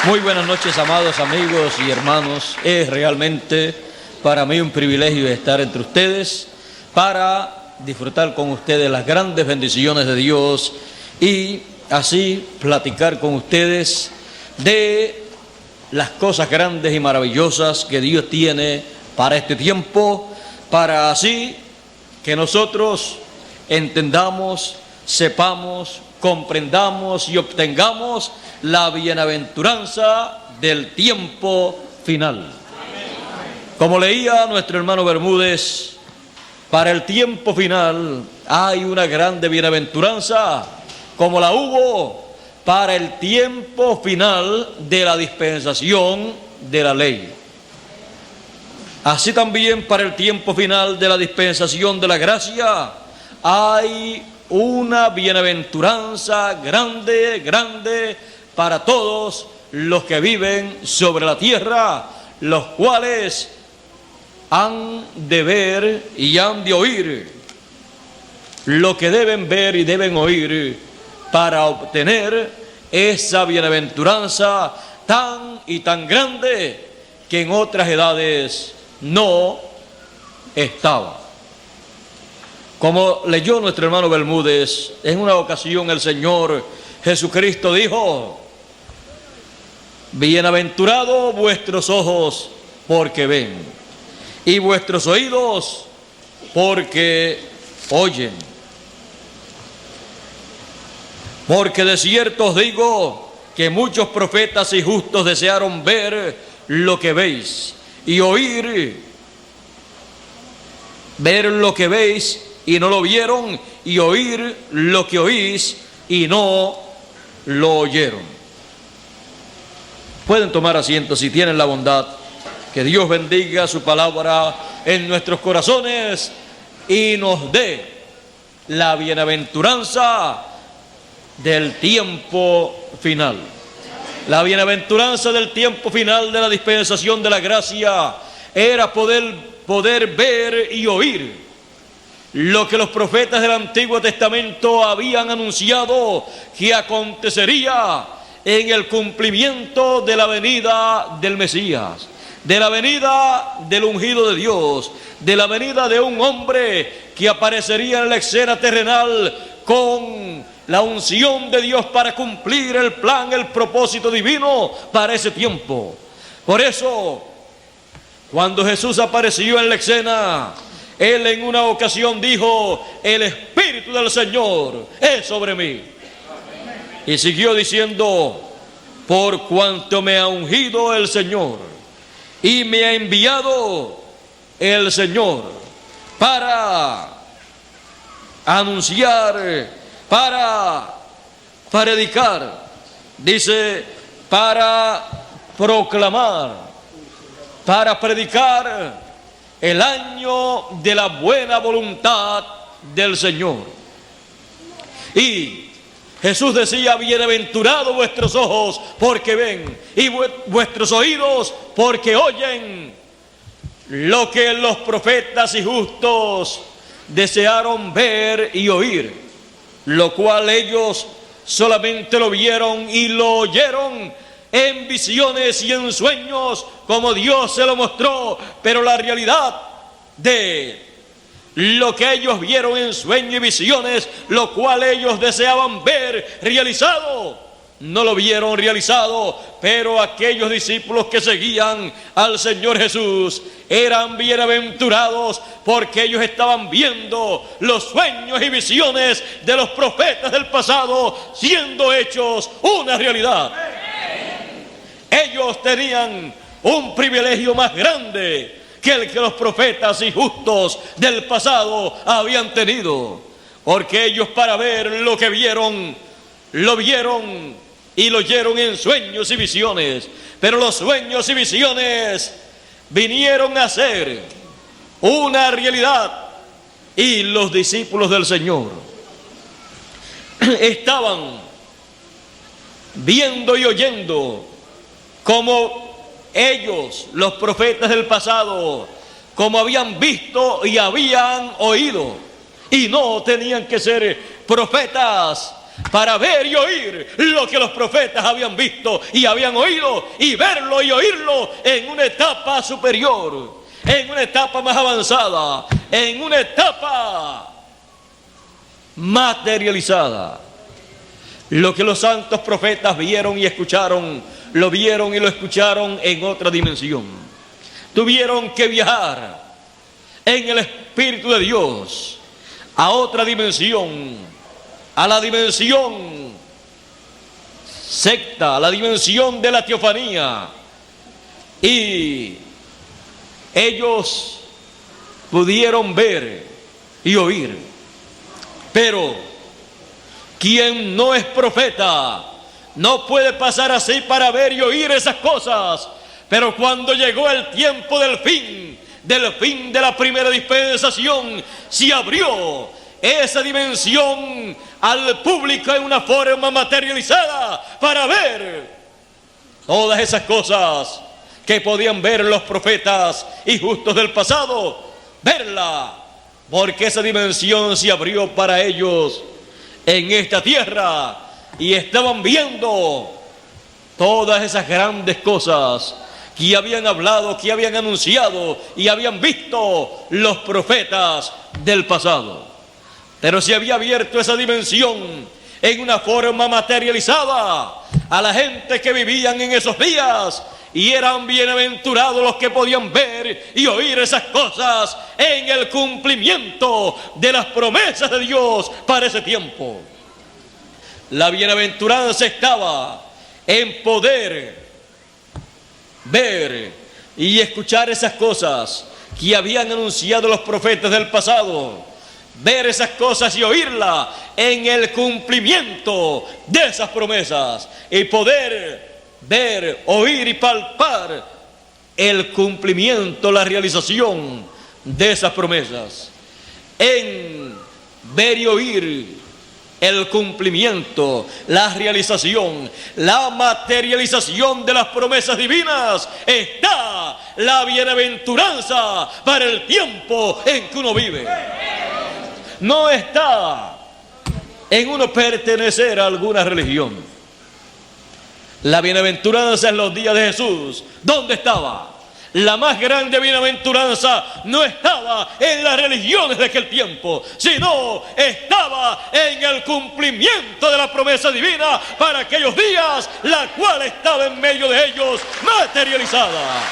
Muy buenas noches, amados amigos y hermanos. Es realmente para mí un privilegio estar entre ustedes para disfrutar con ustedes las grandes bendiciones de Dios y así platicar con ustedes de las cosas grandes y maravillosas que Dios tiene para este tiempo, para así que nosotros entendamos, sepamos, comprendamos y obtengamos la bienaventuranza del tiempo final. Como leía nuestro hermano Bermúdez, para el tiempo final hay una grande bienaventuranza, como la hubo para el tiempo final de la dispensación de la ley. Así también para el tiempo final de la dispensación de la gracia hay una bienaventuranza grande, grande para todos los que viven sobre la tierra, los cuales han de ver y han de oír lo que deben ver y deben oír para obtener esa bienaventuranza tan y tan grande que en otras edades no estaba. Como leyó nuestro hermano Bermúdez, en una ocasión el Señor Jesucristo dijo: bienaventurados vuestros ojos porque ven, y vuestros oídos porque oyen. Porque de cierto os digo que muchos profetas y justos desearon ver lo que veis, y ver lo que veis, y no lo vieron, y oír lo que oís, y no lo oyeron. Pueden tomar asiento si tienen la bondad. Que Dios bendiga su palabra en nuestros corazones y nos dé la bienaventuranza del tiempo final. La bienaventuranza del tiempo final de la dispensación de la gracia era poder ver y oír lo que los profetas del Antiguo Testamento habían anunciado que acontecería en el cumplimiento de la venida del Mesías, de la venida del ungido de Dios, de la venida de un hombre que aparecería en la escena terrenal con la unción de Dios para cumplir el plan, el propósito divino para ese tiempo. Por eso, cuando Jesús apareció en la escena, Él en una ocasión dijo: el Espíritu del Señor es sobre mí. Y siguió diciendo: por cuanto me ha ungido el Señor y me ha enviado el Señor para anunciar, para predicar, dice, para proclamar, para predicar el año de la buena voluntad del Señor. Y Jesús decía: bienaventurados vuestros ojos porque ven, y vuestros oídos porque oyen lo que los profetas y justos desearon ver y oír, lo cual ellos solamente lo vieron y lo oyeron en visiones y en sueños, como Dios se lo mostró, pero la realidad de lo que ellos vieron en sueños y visiones, lo cual ellos deseaban ver realizado, no lo vieron realizado. Pero aquellos discípulos que seguían al Señor Jesús eran bienaventurados, porque ellos estaban viendo los sueños y visiones de los profetas del pasado siendo hechos una realidad. Ellos tenían un privilegio más grande que el que los profetas y justos del pasado habían tenido, porque ellos, para ver lo que vieron, lo vieron y lo oyeron en sueños y visiones. Pero los sueños y visiones vinieron a ser una realidad, y los discípulos del Señor estaban viendo y oyendo como ellos, los profetas del pasado, como habían visto y habían oído. Y no tenían que ser profetas para ver y oír lo que los profetas habían visto y habían oído, y verlo y oírlo en una etapa superior, en una etapa más avanzada, en una etapa materializada. Lo que los santos profetas vieron y escucharon, lo vieron y lo escucharon en otra dimensión. Tuvieron que viajar en el Espíritu de Dios a otra dimensión, a la dimensión secta, a la dimensión de la teofanía, y ellos pudieron ver y oír. Pero quien no es profeta no puede pasar así para ver y oír esas cosas. Pero cuando llegó el tiempo del fin de la primera dispensación, se abrió esa dimensión al público en una forma materializada para ver todas esas cosas que podían ver los profetas y justos del pasado, verla, porque esa dimensión se abrió para ellos en esta tierra, y estaban viendo todas esas grandes cosas que habían hablado, que habían anunciado y habían visto los profetas del pasado. Pero se había abierto esa dimensión en una forma materializada a la gente que vivían en esos días, y eran bienaventurados los que podían ver y oír esas cosas en el cumplimiento de las promesas de Dios para ese tiempo. La bienaventuranza estaba en poder ver y escuchar esas cosas que habían anunciado los profetas del pasado, ver esas cosas y oírlas en el cumplimiento de esas promesas, y poder ver, oír y palpar el cumplimiento, la realización de esas promesas. En ver y oír el cumplimiento, la realización, la materialización de las promesas divinas, está la bienaventuranza para el tiempo en que uno vive. No está en uno pertenecer a alguna religión. La bienaventuranza en los días de Jesús, ¿dónde estaba? La más grande bienaventuranza no estaba en las religiones de aquel tiempo, sino estaba en el cumplimiento de la promesa divina para aquellos días, la cual estaba en medio de ellos materializada.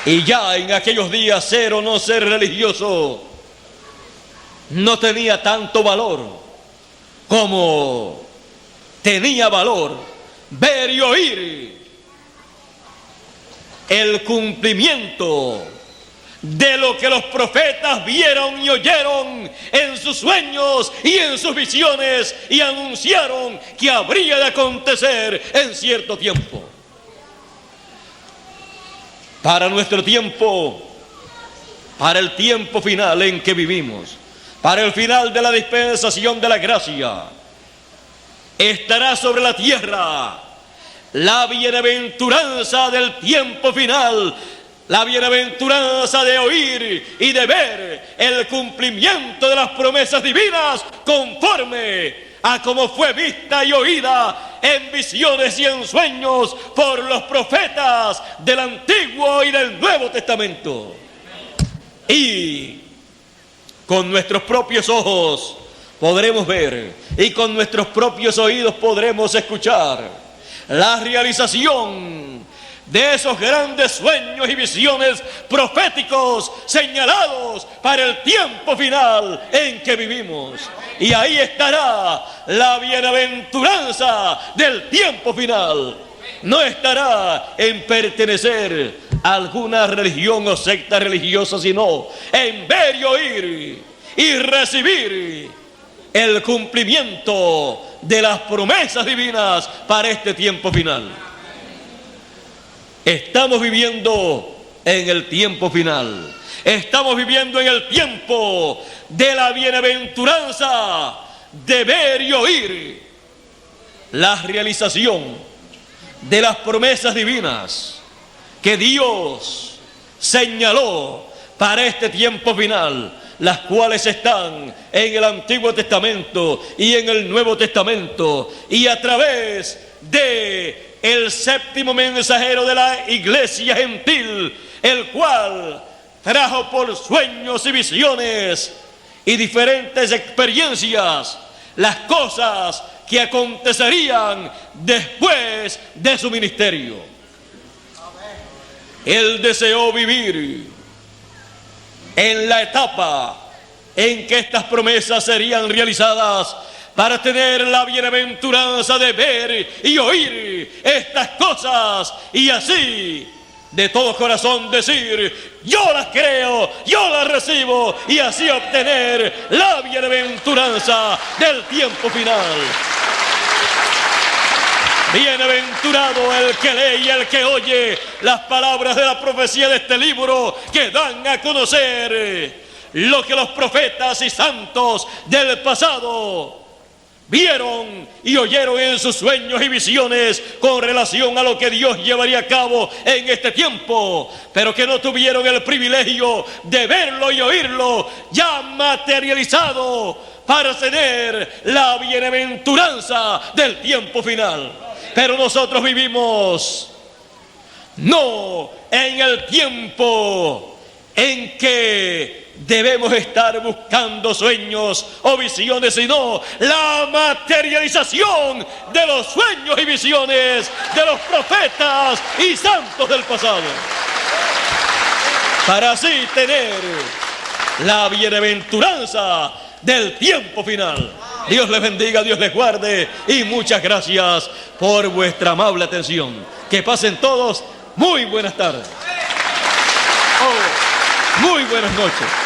Y ya en aquellos días, ser o no ser religioso no tenía tanto valor como tenía valor ver y oír el cumplimiento de lo que los profetas vieron y oyeron en sus sueños y en sus visiones, y anunciaron que habría de acontecer en cierto tiempo. Para nuestro tiempo, para el tiempo final en que vivimos, para el final de la dispensación de la gracia, estará sobre la tierra la bienaventuranza del tiempo final, la bienaventuranza de oír y de ver el cumplimiento de las promesas divinas conforme a como fue vista y oída en visiones y en sueños por los profetas del Antiguo y del Nuevo Testamento. Y con nuestros propios ojos podremos ver, y con nuestros propios oídos podremos escuchar la realización de esos grandes sueños y visiones proféticos señalados para el tiempo final en que vivimos. Y ahí estará la bienaventuranza del tiempo final. No estará en pertenecer a alguna religión o secta religiosa, sino en ver y oír y recibir el cumplimiento de las promesas divinas para este tiempo final. Estamos viviendo en el tiempo final. Estamos viviendo en el tiempo de la bienaventuranza de ver y oír la realización de las promesas divinas que Dios señaló para este tiempo final, las cuales están en el Antiguo Testamento y en el Nuevo Testamento, y a través de el séptimo mensajero de la iglesia gentil, el cual trajo por sueños y visiones y diferentes experiencias las cosas que acontecerían después de su ministerio. Él deseó vivir en la etapa en que estas promesas serían realizadas, para tener la bienaventuranza de ver y oír estas cosas, y así de todo corazón decir: yo las creo, yo las recibo, y así obtener la bienaventuranza del tiempo final. Bienaventurado el que lee y el que oye las palabras de la profecía de este libro, que dan a conocer lo que los profetas y santos del pasado vieron y oyeron en sus sueños y visiones con relación a lo que Dios llevaría a cabo en este tiempo, pero que no tuvieron el privilegio de verlo y oírlo ya materializado para tener la bienaventuranza del tiempo final. Pero nosotros vivimos no en el tiempo en que debemos estar buscando sueños o visiones, sino la materialización de los sueños y visiones de los profetas y santos del pasado, para así tener la bienaventuranza del tiempo final. Dios les bendiga, Dios les guarde, y muchas gracias por vuestra amable atención. Que pasen todos muy buenas tardes. Muy buenas noches.